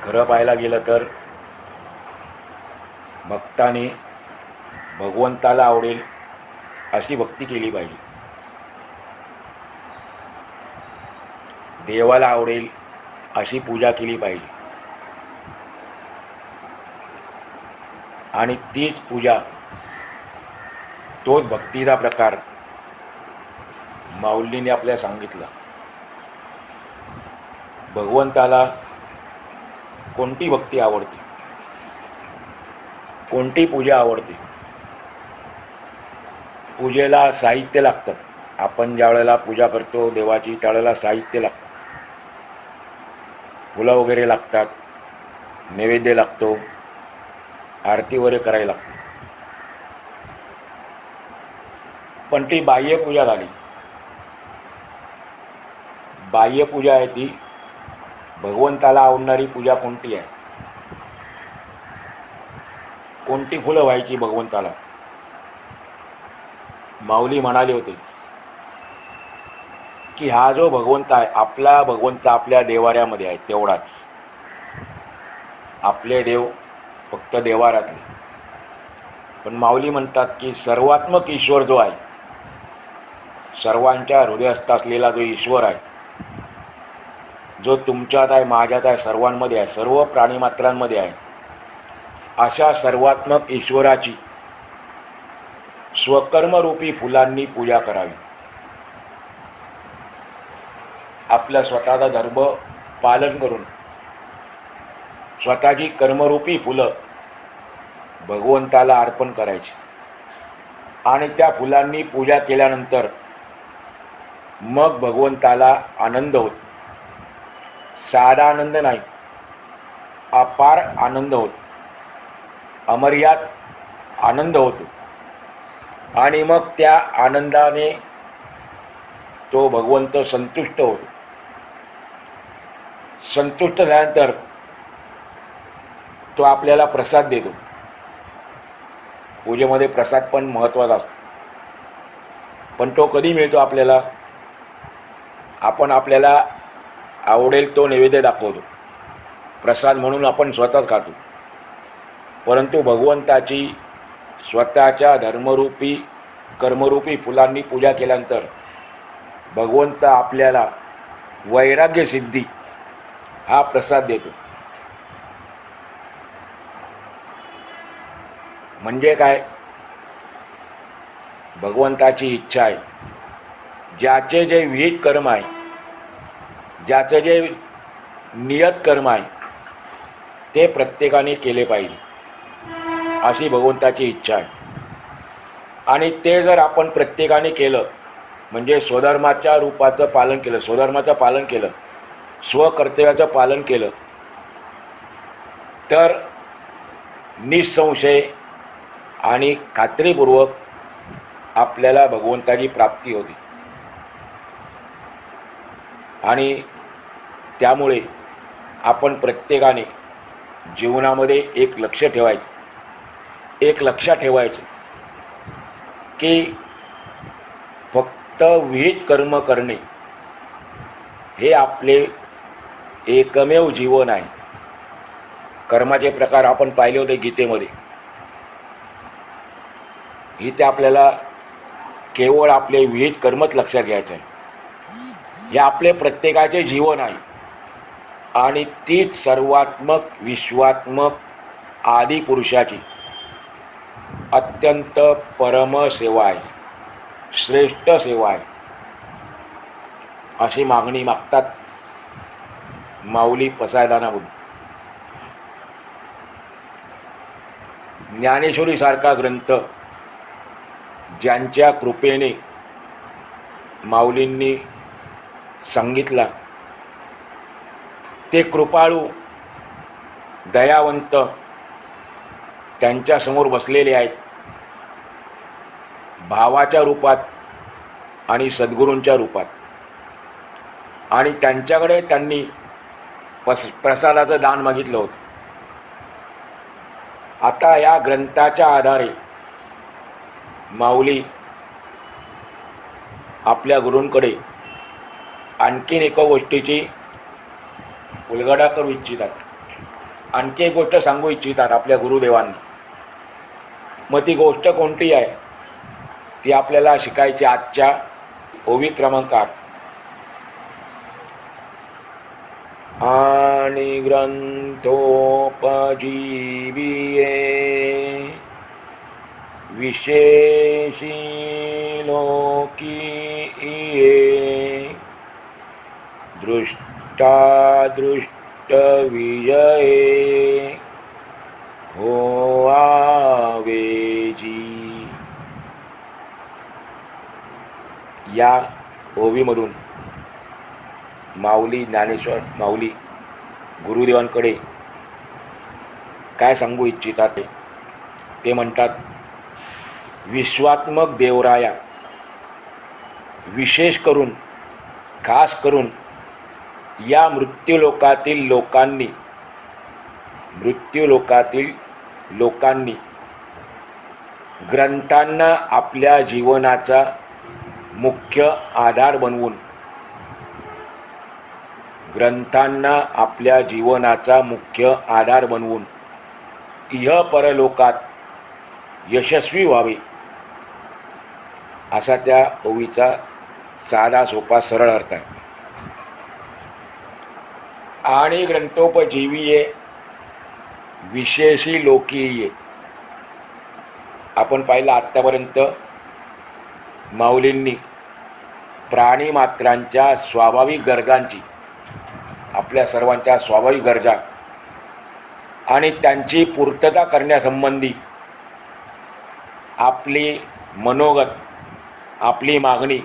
खरं पाहायला गेलं तर भक्ताने भगवंताला आवडेल अशी भक्ती केली पाहिजे. देवाला आवडेल अशी पूजा केली पाहिजे. आणि तीच पूजा, तोच भक्तीचा प्रकार माऊलीने आपल्याला सांगितला. भगवंताला कोणती भक्ती आवडते, कोणती पूजा आवडते. पूजेला साहित्य लागतं. आपण ज्या वेळेला पूजा करतो देवाची त्यावेळेला साहित्य लागतं. फुलं वगैरे लागतात, नैवेद्य लागतो, आरती वगैरे करायला लागते. पण ती बाह्यपूजा झाली. बाह्यपूजा आहे ती. भगवंताला आवडणारी पूजा कोणती आहे? कोणती फुलं व्हायची भगवंताला? माऊली म्हणाले होते की हा जो भगवंत आहे, आपला भगवंत आपल्या देवाऱ्यामध्ये आहे तेवढाच. आपले देव फक्त देवाऱ्यातले. पण माऊली म्हणतात की सर्वात्मक ईश्वर जो आहे, सर्वांच्या हृदयस्थ असलेला जो ईश्वर आहे, जो तुमच्यात आहे, माझ्यात आहे, सर्वांमध्ये आहे, सर्व प्राणीमात्रांमध्ये आहे, अशा सर्वात्मक ईश्वराची स्वकर्मरूपी फुलांनी पूजा करावी. आपल्या स्वतःचा धर्म पालन करून स्वतःची कर्मरूपी फुलं भगवंताला अर्पण करायची. आणि त्या फुलांनी पूजा केल्यानंतर मग भगवंताला आनंद होतो. साधा आनंद नाही, अपार आनंद होतो, अमर्याद आनंद होतो. आणि मग त्या आनंदाने तो भगवंत संतुष्ट होतो. संतुष्ट झाल्यानंतर तो आपल्याला प्रसाद देतो. पूजेमध्ये प्रसाद पण महत्त्वाचा असतो. पण तो कधी मिळतो आपल्याला? आपण आपल्याला आवडेल तो नैवेद्य दाखवतो, प्रसाद म्हणून आपण स्वतःच खातो. परंतु भगवंताची स्वतःच्या धर्मरूपी कर्मरूपी फुलांनी पूजा केल्यानंतर भगवंत आपल्याला वैराग्य सिद्धी हा प्रसाद देतो. म्हणजे काय? भगवंताची इच्छा आहे, ज्याचे जे विहित कर्म आहे, ज्याचं जे नियत कर्म आहे, ते प्रत्येकाने केले पाहिजे अशी भगवंताची इच्छा आहे. आणि ते जर आपण प्रत्येकाने केलं, म्हणजे स्वधर्माच्या रूपाचं पालन केलं, स्वधर्माचं पालन केलं, स्वकर्तव्याचं पालन केलं, तर निसंशय आणि खात्रीपूर्वक आपल्याला भगवंताची प्राप्ती होती. आणि त्यामुळे आपण प्रत्येकाने जीवनामध्ये एक लक्ष ठेवायचं, एक लक्षात ठेवायचं की फक्त विहित कर्म करणे हे आपले एकमेव जीवन आहे. कर्माचे प्रकार आपण पाहिले होते गीतेमध्ये. इथे आपल्याला केवळ आपले विहित कर्मच लक्षात घ्यायचं आहे. हे आपले प्रत्येकाचे जीवन आहे. आणि तीच सर्वात्मक विश्वात्मक आदिपुरुषाची अत्यंत परम सेवा आहे, श्रेष्ठ सेवा आहे, अशी मागणी मागतात माऊली पसायदानामधून. ज्ञानेश्वरीसारखा ग्रंथ ज्यांच्या कृपेने माऊलींनी सांगितला, ते कृपाळू दयावंत त्यांच्यासमोर बसलेले आहेत, भावाच्या रूपात आणि सद्गुरूंच्या रूपात. आणि त्यांच्याकडे त्यांनी प्रसादाचं दान मागितलं होतं. आता या ग्रंथाच्या आधारे माऊली आपल्या गुरूंकडे आणखीन एका गोष्टीची उलगडा करू इच्छितात. आणखी एक गोष्ट सांगू इच्छितात आपल्या गुरुदेवांनी. मग ती गोष्ट कोणती आहे ती आपल्याला शिकायची आजच्या ओवी क्रमांक 8. आणि ग्रंथोपजीविये विशेषी लोकीये दृष्टादृष्ट विजये होआवेजी. या ओवीमधून माऊली ज्ञानेश्वर माऊली गुरुदेवांकडे काय सांगू इच्छितात ते म्हणतात, विश्वात्मक देवराया विशेष करून खास करून या मृत्यूलोकातील लोकांनी ग्रंथांना आपल्या जीवनाचा मुख्य आधार बनवून इह परलोकात यशस्वी व्हावे, असा त्या ओवीचा साधा सोपा सरळ अर्थ आहे. आणि ग्रंथोपजीविये विशेषी लोकीये. आपण पाहिलं आत्तापर्यंत माऊलींनी प्राणीमात्रांच्या स्वाभाविक गरजांची, आपल्या सर्वांच्या स्वाभाविक गरजा आणि त्यांची पूर्तता करण्यासंबंधी आपली मनोगत, आपली मागणी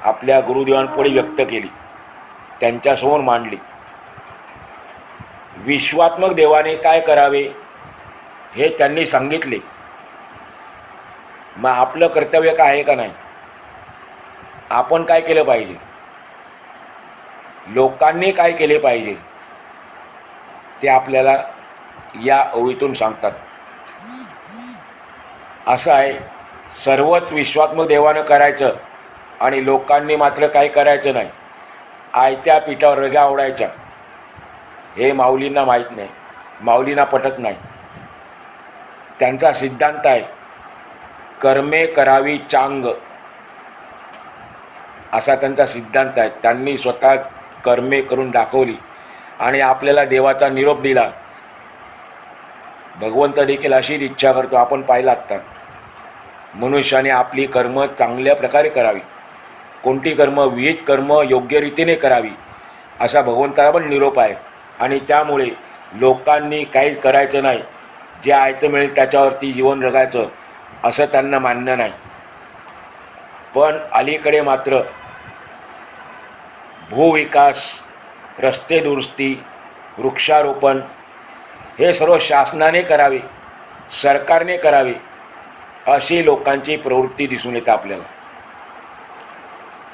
आपल्या गुरुदेवांपुढे व्यक्त केली, त्यांच्यासमोर मांडली. विश्वात्मक देवाने काय करावे हे त्यांनी सांगितले. मग आपलं कर्तव्य काय आहे का नाही, आपण काय केलं पाहिजे, लोकांनी काय केले पाहिजे ते आपल्याला या ओवीतून सांगतात. असं आहे, सर्वच विश्वात्मक देवानं करायचं आणि लोकांनी मात्र काय करायचं नाही, आयत्या पिठावर रग्या आवडायच्या, हे माऊलींना माहीत नाही, माऊलींना पटत नाही. त्यांचा सिद्धांत आहे कर्मे करावी चांग, असा त्यांचा सिद्धांत आहे. त्यांनी स्वतः कर्मे करून दाखवली आणि आपल्याला देवाचा निरोप दिला. भगवंत देखील अशीच इच्छा करतो. आपण पाहिलं आत्ता, मनुष्याने आपली कर्म चांगल्या प्रकारे करावी, कोणती कर्म, विहित कर्म योग्य रीतीने करावी, असा भगवंताला पण निरोप आहे. आणि त्यामुळे लोकांनी काही करायचं नाही, जे आयतं मिळेल त्याच्यावरती जीवन जगायचं असं त्यांना मान्य नाही. पण अलीकडे मात्र भूविकास, रस्ते दुरुस्ती, वृक्षारोपण हे सर्व शासनाने करावे, सरकारने करावे, अशी लोकांची प्रवृत्ती दिसून येते आपल्याला.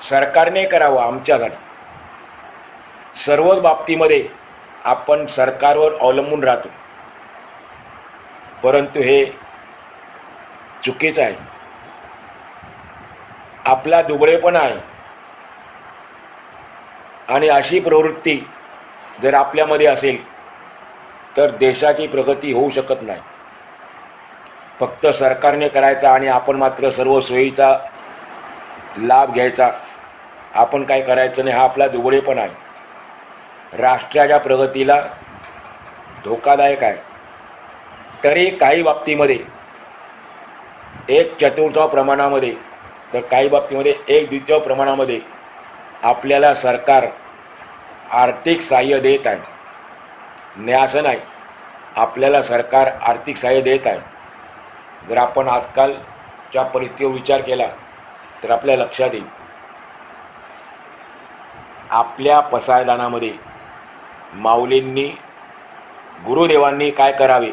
सरकारने करावं आमच्याकडे. सर्वच बाबतीमध्ये आपण सरकारवर अवलंबून राहतो, परंतु हे चुकीचं आहे. आपला दुबळेपणा आहे आणि अशी प्रवृत्ती जर आपल्यामध्ये असेल तर देशाची प्रगती होऊ शकत नाही. फक्त सरकारने करायचा आणि आपण मात्र सर्व सोयीचा लाभ घ्यायचा, आपण काय करायचं नाही, हा आपला दुबळेपणा आहे. राष्ट्राच्या प्रगतीला धोकादायक आहे. तरी काही बाबतीमध्ये 1/4 प्रमाणामध्ये, तर काही बाबतीमध्ये 1/2 प्रमाणामध्ये आपल्याला सरकार आर्थिक सहाय्य देत आहे. नाही असं नाही, आपल्याला सरकार आर्थिक सहाय्य देत आहे. जर आपण आजकालच्या परिस्थितीवर विचार केला तर आपल्या लक्षात येईल, आपल्या पसायदानामध्ये माऊलींनी, गुरुदेवांनी काय करावे,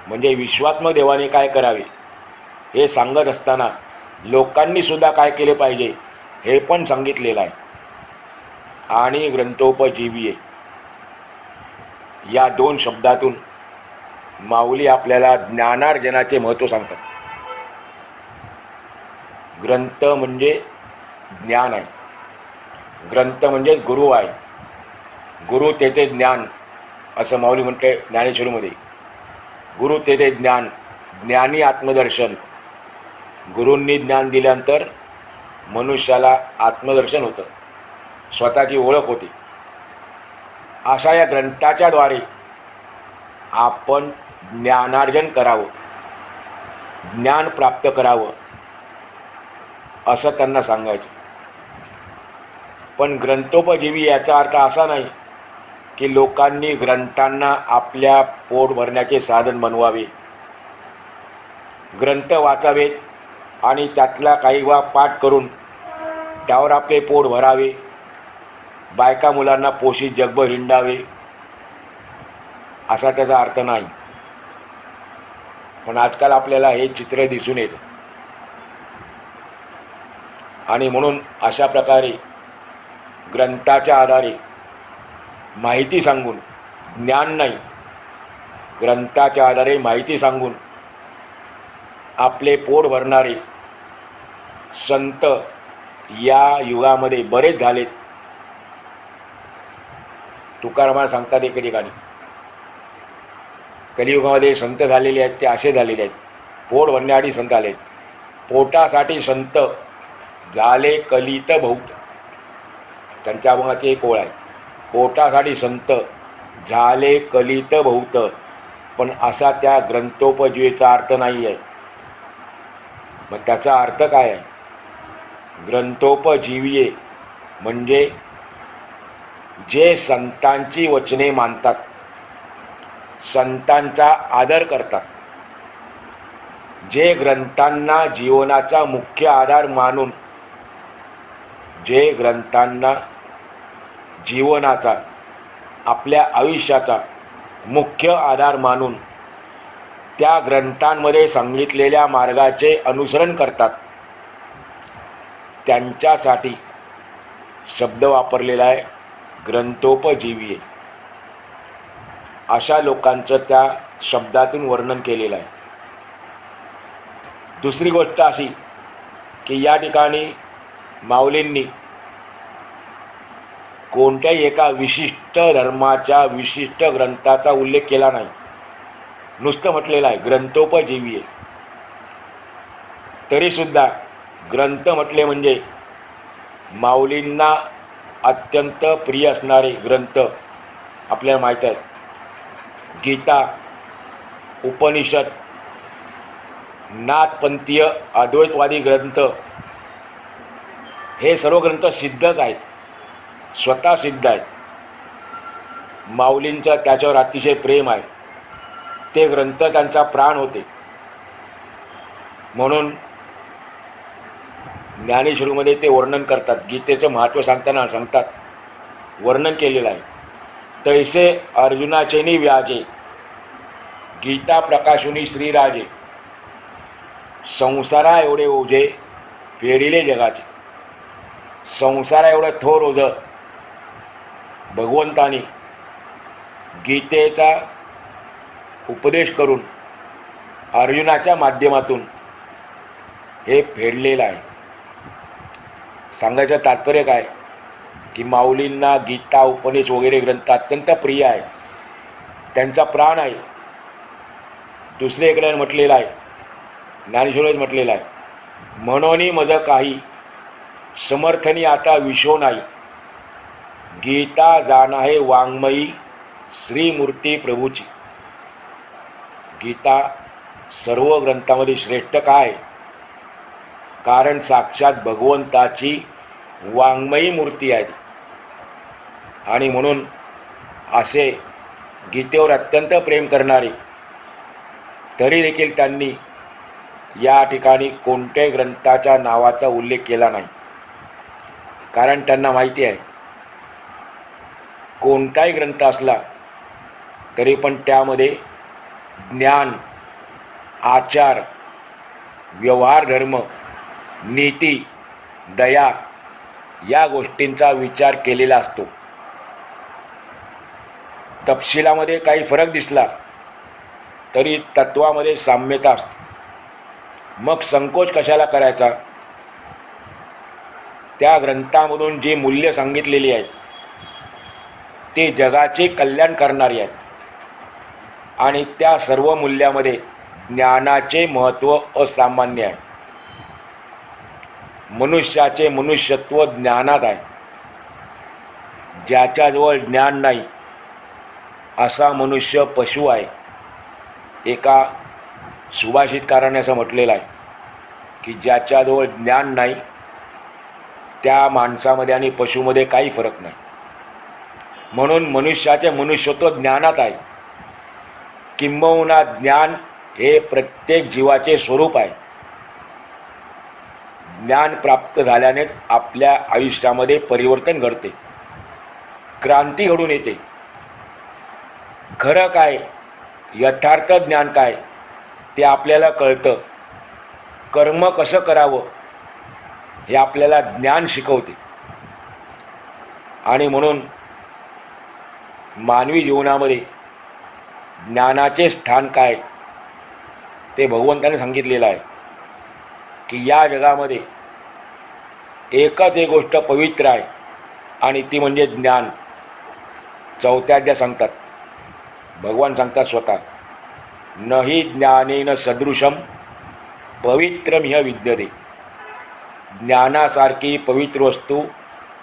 म्हणजे विश्वात्मक देवाने काय करावे हे सांगत असताना लोकांनीसुद्धा काय केले पाहिजे हे पण सांगितलेलं आहे. आणि ग्रंथोपजीविये या 2 शब्दातून माऊली आपल्याला ज्ञानार्जनाचे महत्त्व सांगतात. ग्रंथ म्हणजे ज्ञान आहे, ग्रंथ म्हणजे गुरु आहे, गुरु तेथे ज्ञान असं माऊली म्हणते ज्ञानेश्वरीमध्ये. गुरु तेथे ज्ञान, ज्ञानी आत्मदर्शन. गुरूंनी ज्ञान दिल्यानंतर मनुष्याला आत्मदर्शन होतं, स्वतःची ओळख होती. अशा या ग्रंथाच्या द्वारे आपण ज्ञानार्जन करावं, ज्ञान प्राप्त करावं असं त्यांना सांगायचं. पण ग्रंथोपजीवी याचा अर्थ असा नाही की लोकांनी ग्रंथांना आपल्या पोट भरण्याचे साधन बनवावे, ग्रंथ वाचावेत आणि त्यातला काही पाठ करून त्यावर आपले पोट भरावे, बायका मुलांना पोषित जगभर हिंडावे, असा त्याचा अर्थ नाही. पण आजकाल आपल्याला हे चित्र दिसून येतं. आणि म्हणून अशा प्रकारे ग्रंथाच्या आधारे माहिती सांगून, ज्ञान नाही, ग्रंथाच्या आधारे माहिती सांगून आपले पोट भरणारे संत या युगामध्ये बरेच झालेत. तुकारामाला सांगतात एके ठिकाणी, कलियुगामध्ये संत झालेले आहेत ते असे झालेले आहेत, पोट भरण्यासाठी संत आले आहेत. पोटासाठी संत झाले कलित बहुत. त्यांच्या अभंगाची एक ओळ आहे, पोटासाठी संत झाले कलित बहुत. पण असा त्या ग्रंथोपजीवीचा अर्थ नाही आहे. मग त्याचा अर्थ काय आहे? ग्रंथोपजीवीये म्हणजे जे संतांची वचने मानतात, संतांचा आदर करतात, जे ग्रंथांना जीवनाचा मुख्य आधार मानून, जे ग्रंथांना जीवनाचा, आपल्या आयुष्याचा मुख्य आधार मानून त्या ग्रंथांमध्ये सांगितलेल्या मार्गाचे अनुसरण करतात, त्यांच्यासाठी शब्द वापरलेला आहे ग्रंथोपजीवी. अशा लोकांचं त्या शब्दातून वर्णन केलेलं आहे. दुसरी गोष्ट अशी की या ठिकाणी माऊलींनी कोणत्याही एका विशिष्ट धर्माच्या विशिष्ट ग्रंथाचा उल्लेख केला नाही. नुसतं म्हटलेलं आहे ग्रंथोपजीवी आहे. तरीसुद्धा ग्रंथ म्हटले म्हणजे माऊलींना अत्यंत प्रिय असणारे ग्रंथ आपल्याला माहीत आहेत. गीता, उपनिषद, नाथपंथीय अद्वैतवादी ग्रंथ, हे सर्व ग्रंथ सिद्धच आहेत, स्वतः सिद्ध आहेत. माऊलींचं त्याच्यावर अतिशय प्रेम आहे. ते ग्रंथ त्यांचा प्राण होते. म्हणून ज्ञानेश्वरीमध्ये ते वर्णन करतात. गीतेचं महत्त्व सांगताना सांगतात, वर्णन केलेलं आहे. तैसे अर्जुनाचेनी व्याजे, गीता प्रकाशुनी श्रीराजे, संसारा एवढे ओझे फेडिले जगाचे. संसारा एवढं थोर ओझं भगवंतानी गीतेचा उपदेश करून अर्जुनाच्या माध्यमातून हे फेडलेलं आहे. सांगायचं तात्पर्य काय की माऊलींना गीता, उपनिषद वगैरे ग्रंथ अत्यंत प्रिय आहे, त्यांचा प्राण आहे. दुसरीकडे म्हटलेलं आहे, ज्ञानेश्वरीत म्हटलेलं आहे, म्हणून मज काही समर्थनी आता विशो नाही, गीता जाणा आहे वाङ्मयी श्रीमूर्ती प्रभूची. गीता सर्व ग्रंथामध्ये श्रेष्ठ काय? कारण साक्षात भगवंताची वाङ्मयी मूर्ती आहे. आणि म्हणून असे गीतेवर अत्यंत प्रेम करणारे तरी देखील त्यांनी या ठिकाणी कोणत्याही ग्रंथाच्या नावाचा उल्लेख केला नाही. कारण त्यांना माहिती आहे कोणताही ग्रंथ असला तरी पण त्यामध्ये ज्ञान, आचार, व्यवहार, धर्म, नीती, दया या गोष्टींचा विचार केलेला असतो. तपशिलामध्ये काही फरक दिसला तरी तत्वामध्ये साम्यता असते. मग संकोच कशाला करायचा? त्या ग्रंथामधून जी मूल्य सांगितलेली आहेत ते जगाचे कल्याण करणारी आहेत. आणि त्या सर्व मूल्यामध्ये ज्ञानाचे महत्त्व असामान्य आहे. मनुष्याचे मनुष्यत्व ज्ञानात आहे. ज्याच्याजवळ ज्ञान नाही असा मनुष्य पशु आहे. एका सुभाषितकाराने असं म्हटलेलं आहे की ज्याच्याजवळ ज्ञान नाही त्या माणसामध्ये आणि पशुमध्ये काही फरक नाही. म्हणून मनुष्याचे मनुष्यत्व ज्ञानात आहे. किंबहुना ज्ञान हे प्रत्येक जीवाचे स्वरूप आहे. ज्ञान प्राप्त झाल्यानेच आपल्या आयुष्यामध्ये परिवर्तन घडते, क्रांती घडून येते. खरं काय, यथार्थ ज्ञान काय ते आपल्याला कळतं. कर्म कसं करावं हे आपल्याला ज्ञान शिकवते. आणि म्हणून मानवी जीवनामध्ये ज्ञानाचे स्थान काय ते भगवंताने सांगितलेलं आहे की या जगामध्ये एकच एक गोष्ट पवित्र आहे आणि ती म्हणजे ज्ञान. चौथ्या अध्यायात सांगतात, भगवान सांगतात स्वतः, नहि ज्ञानेन सदृशम पवित्रमिह विद्यते. ज्ञानासारखी पवित्र वस्तू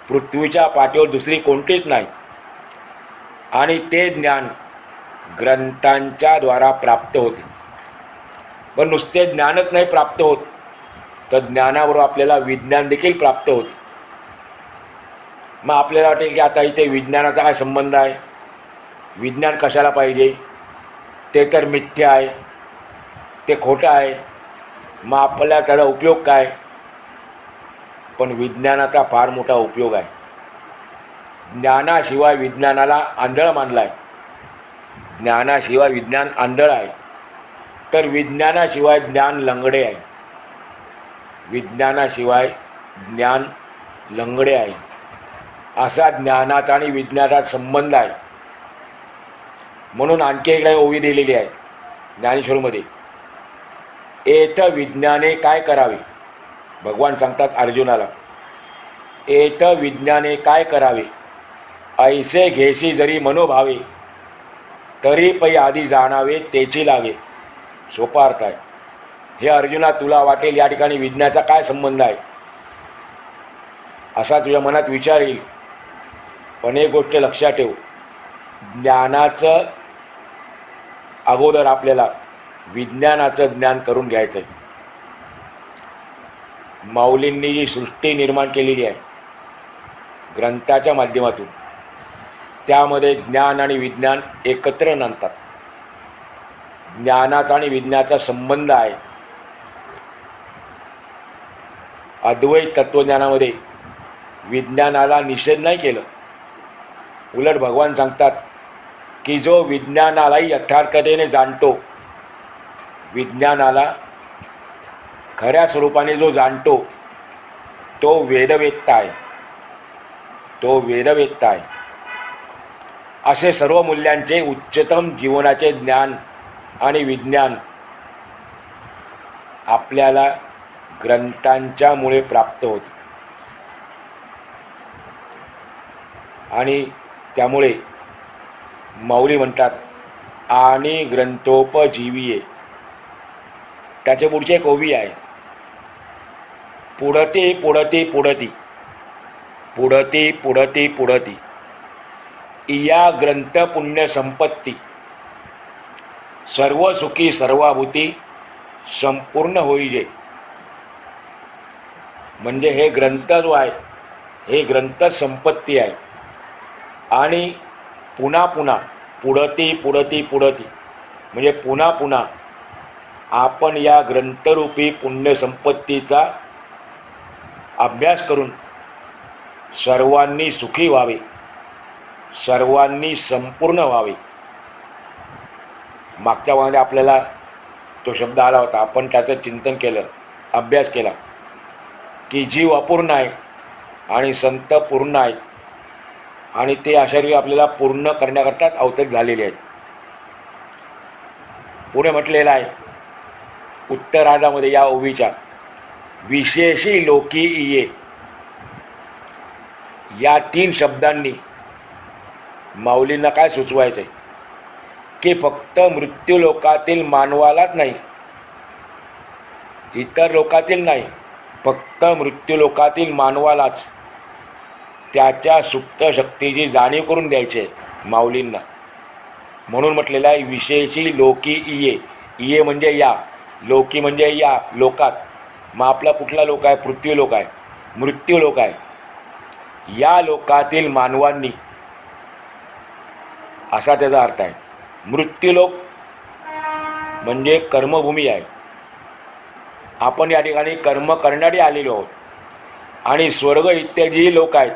पृथ्वीच्या पाठीवर दुसरी कोणतीच नाही. आणि ते ज्ञान ग्रंथांच्या द्वारा प्राप्त होते. पण नुसते ज्ञानच नाही प्राप्त होत, तर ज्ञानाबरोबर आपल्याला विज्ञान देखील प्राप्त होते. मग आपल्याला वाटेल की आता इथे विज्ञानाचा काय संबंध आहे, विज्ञान कशाला पाहिजे, ते तर मिथ्या आहे, ते खोटं आहे, मग आपल्याला त्याचा उपयोग काय. पण विज्ञानाचा फार मोठा उपयोग आहे. ज्ञानाशिवाय विज्ञानाला आंधळ मानलं आहे. ज्ञानाशिवाय विज्ञान आंधळ आहे, तर विज्ञानाशिवाय ज्ञान लंगडे आहे. विज्ञानाशिवाय ज्ञान लंगडे आहे. असा ज्ञानाचा आणि विज्ञानाचा संबंध आहे. म्हणून आणखी इकडे ओवी दिलेली आहे ज्ञानेश्वरीमध्ये, एथ विज्ञाने काय करावे. भगवान सांगतात अर्जुनाला, एथ विज्ञाने काय करावे, ऐसे घेसी जरी मनोभावे, तरी पै आधी जाणावे तेची लागे. सोपा अर्थ आहे. हे अर्जुना, तुला वाटेल या ठिकाणी विज्ञानाचा काय संबंध आहे असा तुझ्या मनात विचार येईल. पण एक गोष्ट लक्षात ठेव, ज्ञानाचं अगोदर आपल्याला विज्ञानाचं ज्ञान करून घ्यायचं आहे. माऊलींनी जी सृष्टी निर्माण केलेली आहे ग्रंथाच्या माध्यमातून, त्यामध्ये ज्ञान आणि विज्ञान एकत्र नांदतात. ज्ञानाचा आणि विज्ञानाचा संबंध आहे. अद्वैत तत्त्वज्ञानामध्ये विज्ञानाला निषेध नाही केलं. उलट भगवान सांगतात की जो विज्ञानालाही यथार्थतेने जाणतो, विज्ञानाला खऱ्या स्वरूपाने जो जाणतो तो वेदवेत्ता आहे. तो वेदवेत्ता आहे. असे सर्व मूल्यांचे उच्चतम जीवनाचे ज्ञान आणि विज्ञान आपल्याला ग्रंथांच्यामुळे प्राप्त होते. आणि त्यामुळे माऊली म्हणतात, आणि ग्रंथोपजीवीये. त्याचे पुढचे एक ओवी आहे, पुढती पुढती पुढती पुढती पुढती पुढती इया ग्रंथ पुण्य संपत्ती, सर्व सुखी सर्वाभूती संपूर्ण होईजे. म्हणजे हे ग्रंथ जो आहे हे ग्रंथ संपत्ती आहे. आणि पुन्हा पुन्हा पुढती पुढती पुढती म्हणजे पुन्हा पुन्हा आपण या ग्रंथरूपी पुण्यसंपत्तीचा अभ्यास करून सर्वांनी सुखी व्हावे, सर्वांनी संपूर्ण व्हावे. मागच्या भागामध्ये आपल्याला तो शब्द आला होता, आपण त्याचं चिंतन केलं, अभ्यास केला की जीव अपूर्ण आहे आणि संत पूर्ण आहेत आणि ते आचार्य आपल्याला पूर्ण करण्याकरता अवतरित झालेले आहेत. पुढे म्हटलेलं आहे उत्तरार्धामध्ये या ओवीच्या, विशेषी लोकी इये. या 3 शब्दांनी माऊलींना काय सुचवायचं आहे की फक्त मृत्यूलोकातील मानवालाच नाही, इतर लोकातील नाही, फक्त मृत्यूलोकातील मानवालाच त्याच्या सुप्त शक्तीची जाणीव करून द्यायची आहे माऊलींना. म्हणून म्हटलेलं आहे विशेषी लोकी इये. इये म्हणजे या, लोकी म्हणजे या लोकात. मग आपला कुठला लोक आहे? पृथ्वी लोक आहे, मृत्यू लोक आहे. या लोकातील मानवांनी, असा त्याचा अर्थ आहे. मृत्यूलोक म्हणजे कर्मभूमी आहे. आपण या ठिकाणी कर्म करणारे आलेलो आहोत. आणि स्वर्ग इत्यादी लोक आहेत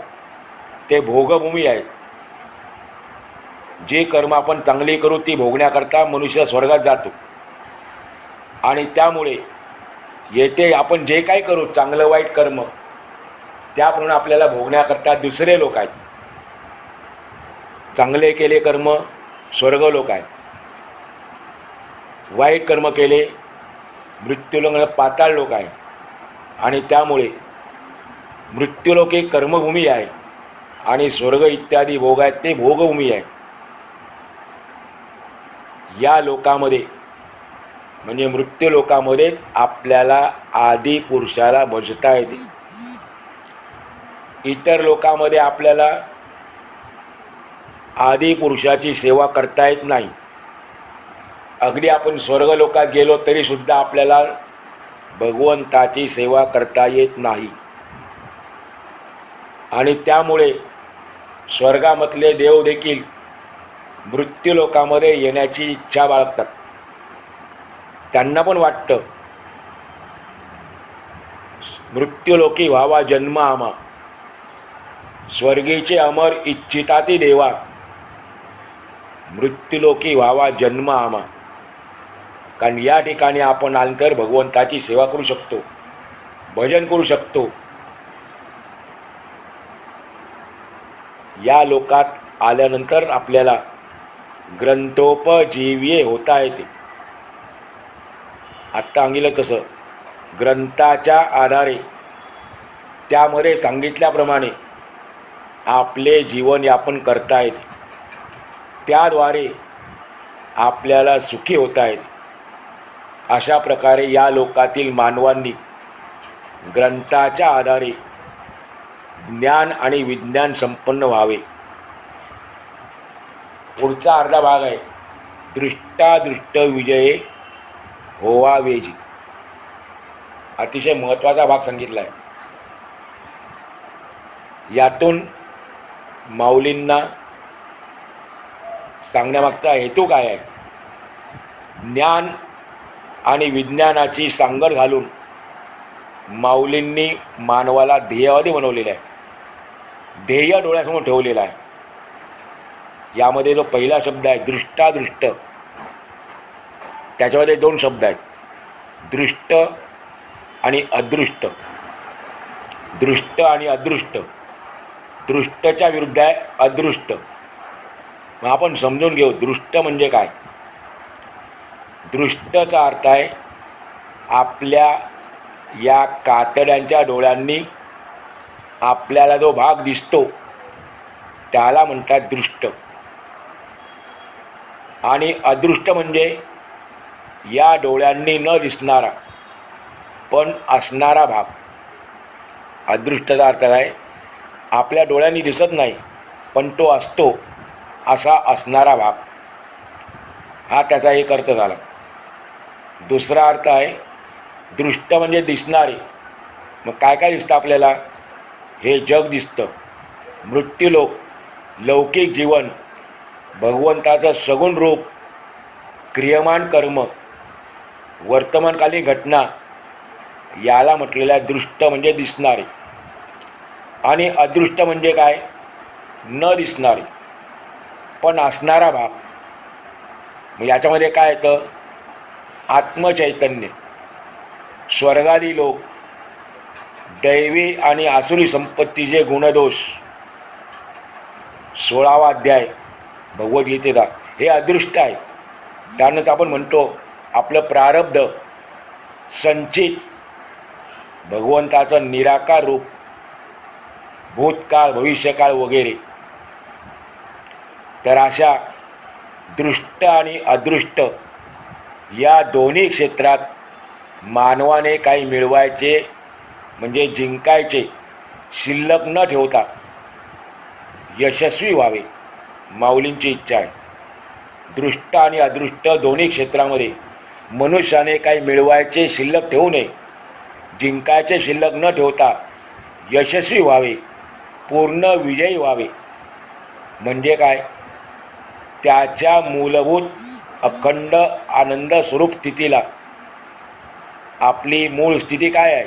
ते भोगभूमी आहेत. जे कर्म आपण चांगली करू ती भोगण्याकरता मनुष्य स्वर्गात जातो. आणि त्यामुळे येथे आपण जे काही करू चांगलं वाईट कर्म, त्याप्रमाणे आपल्याला भोगण्याकरता दुसरे लोक आहेत. चांगले केले कर्म स्वर्ग लोक आहे, वाईट कर्म केले मृत्यूलोक पाताळ लोक आहे. आणि त्यामुळे मृत्यूलोक एक कर्मभूमी आहे आणि स्वर्ग इत्यादी भोग आहेत ते भोगभूमी आहे. या लोकामध्ये म्हणजे मृत्यूलोकामध्ये आपल्याला आदी पुरुषाला भजता येते. इतर लोकामध्ये आपल्याला आदी पुरुषाची सेवा करता येत नाही. अगदी आपण स्वर्गलोकात गेलो तरीसुद्धा आपल्याला भगवंताची सेवा करता येत नाही. आणि त्यामुळे स्वर्गामधले देव देखील मृत्यूलोकामध्ये येण्याची इच्छा बाळगतात. त्यांना पण वाटतं मृत्यूलोकी व्हावा जन्म आमा, स्वर्गीचे अमर इच्छिताती देवा, मृत्यूलोकी व्हावा जन्म आमा. कारण या ठिकाणी आपण आल्यानंतर भगवंताची सेवा करू शकतो, भजन करू शकतो. या लोकात आल्यानंतर आपल्याला ग्रंथोपजीव्य होता येते. आत्ता सांगितलं तसं ग्रंथाच्या आधारे त्यामध्ये सांगितल्याप्रमाणे आपले जीवनयापन करता येते. त्याद्वारे आपल्याला सुखी होता येते. अशा प्रकारे या लोकातील मानवांनी ग्रंथाच्या आधारे ज्ञान आणि विज्ञान संपन्न व्हावे. पुढचा अर्धा भाग आहे दृष्टादृष्ट विजये होवावेजी. अतिशय महत्त्वाचा भाग सांगितला आहे. यातून माऊलींना सांगण्यामागचा हेतू काय आहे? ज्ञान आणि विज्ञानाची सांगड घालून माऊलींनी मानवाला ध्येयवादी बनवलेला आहे, ध्येय डोळ्यासमोर ठेवलेला आहे. यामध्ये जो पहिला शब्द आहे दृष्टादृष्ट, त्याच्यामध्ये दोन शब्द आहेत, दृष्ट आणि अदृष्ट. दृष्ट आणि अदृष्ट, दृष्टच्या विरुद्ध आहे अदृष्ट. मग आपण समजून घेऊ दृष्ट म्हणजे काय. दृष्टचा अर्थ आहे आपल्या या कातड्यांच्या डोळ्यांनी आपल्याला जो भाग दिसतो त्याला म्हणतात दृष्ट. आणि अदृष्ट म्हणजे या डोळ्यांनी न दिसणारा पण असणारा भाग. अदृष्टचा अर्थ आहे आपल्या डोळ्यांनी दिसत नाही पण तो असतो असा असणारा भाग. हा त्याचा एक अर्थ झाला. दुसरा अर्थ आहे दृष्ट म्हणजे दिसणारे. मग काय काय दिसतं आपल्याला? हे जग दिसतं, मृत्यूलोक, लौकिक जीवन, भगवंताचं सगुण रूप, क्रियमान कर्म, वर्तमानकालीन घटना, याला म्हटलेलं आहे दृष्ट म्हणजे दिसणारे. आणि अदृष्ट म्हणजे काय? न दिसणारे पण असणारा भाग. मग याच्यामध्ये काय येतं? आत्मचैतन्य, स्वर्गादी लोक, दैवी आणि आसुरी संपत्तीचे गुणदोष, 16वा अध्याय भगवद्गीतेचा, हे अदृष्ट आहे. त्यानंतर आपण म्हणतो आपलं प्रारब्ध, संचित, भगवंताचं निराकार रूप, भूतकाळ, भविष्यकाळ वगैरे. तर अशा दृष्ट आणि अदृष्ट या दोन्ही क्षेत्रात मानवाने काही मिळवायचे म्हणजे जिंकायचे शिल्लक न ठेवता यशस्वी व्हावे, माऊलींची इच्छा आहे. दृष्ट आणि अदृष्ट दोन्ही क्षेत्रामध्ये मनुष्याने काही मिळवायचे शिल्लक ठेवू नये, जिंकायचे शिल्लक न ठेवता यशस्वी व्हावे, पूर्ण विजयी व्हावे. म्हणजे काय? त्याच्या मूलभूत अखंड आनंद स्वरूप स्थितीला, आपली मूळ स्थिती काय आहे?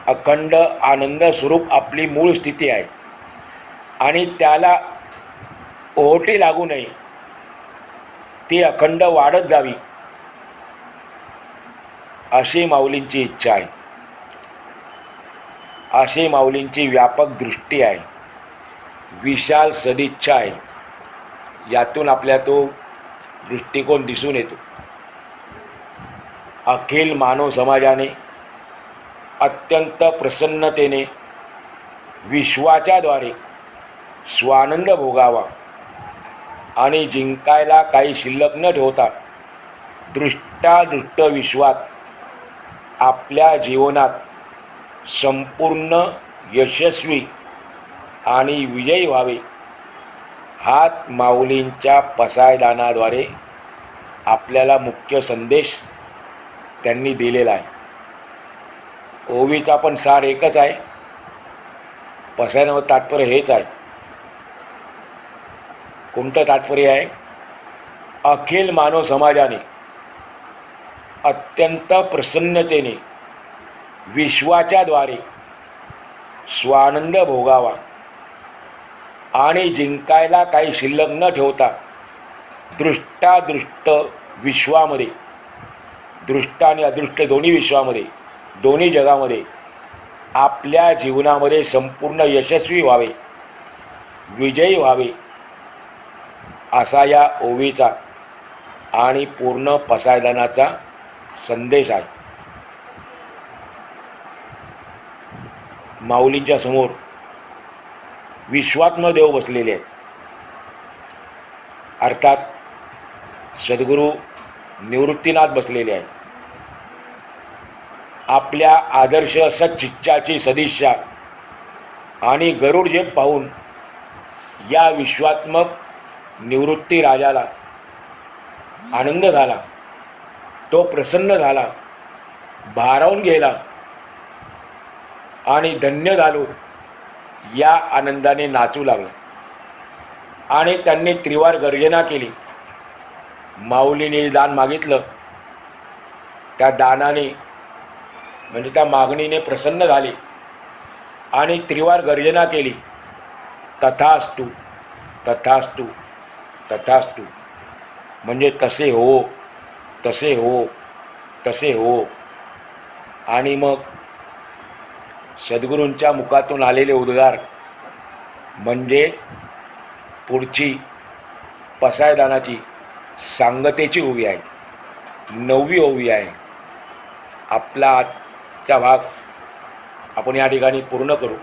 अखंड आनंद स्वरूप आपली मूळ स्थिती आहे आणि त्याला ओहोटी लागू नये, ती अखंड वाढत जावी अशी माऊलींची इच्छा आहे, अशी माऊलींची व्यापक दृष्टी आहे, विशाल सदिच्छा आहे. यातून आपल्या तो दृष्टिकोन दिसून येतो. अखिल मानव समाजाने अत्यंत प्रसन्नतेने विश्वाच्या द्वारे स्वानंद भोगावा आणि जिंकायला काही शिल्लक न ठेवता दृष्टादृष्ट विश्वात आपल्या जीवनात संपूर्ण यशस्वी आणि विजयी व्हावे, हात माऊलींच्या पसायदानाद्वारे आपल्याला मुख्य संदेश त्यांनी दिलेला आहे. ओवीचा पण सार एकच आहे, पसायदानावर तात्पर्य हेच आहे. कोणतं तात्पर्य आहे? अखिल मानव समाजाने अत्यंत प्रसन्नतेने विश्वाच्या द्वारे स्वानंद भोगावा आणि जिंकायला काही शिल्लक न ठेवता दृष्टादृष्ट विश्वामध्ये, दृष्ट आणि अदृष्ट दोन्ही विश्वामध्ये, दोन्ही जगामध्ये आपल्या जीवनामध्ये संपूर्ण यशस्वी व्हावे, विजयी व्हावे असा या ओवीचा आणि पूर्ण पसायदानाचा संदेश आहे. माऊलींच्या समोर विश्वात्म देव बसलेले आहेत, अर्थात सद्गुरू निवृत्तीनाथ बसलेले आहेत. आपल्या आदर्श सच्चिच्चाची सदिच्छा आणि गरुड झेप पाहून या विश्वात्मक निवृत्ती राजाला आनंद झाला, तो प्रसन्न झाला, भारावून गेला आणि धन्य झालो या आनंदाने नाचू लागला आणि त्यांनी त्रिवार गर्जना केली. माऊलीने दान मागितलं, त्या दानाने म्हणजे त्या मागणीने प्रसन्न झाले आणि त्रिवार गर्जना केली, तथास्तु तथास्तु तथास्तु, म्हणजे तसे हो तसे हो तसे हो. आणि मग सद्गुरूंच्या मुखातून आलेले उद्गार म्हणजे पुढची पसायदानाची सांगतेची ओवी आहे, 9वी ओवी आहे. आपला आजचा भाग आपण या ठिकाणी पूर्ण करू.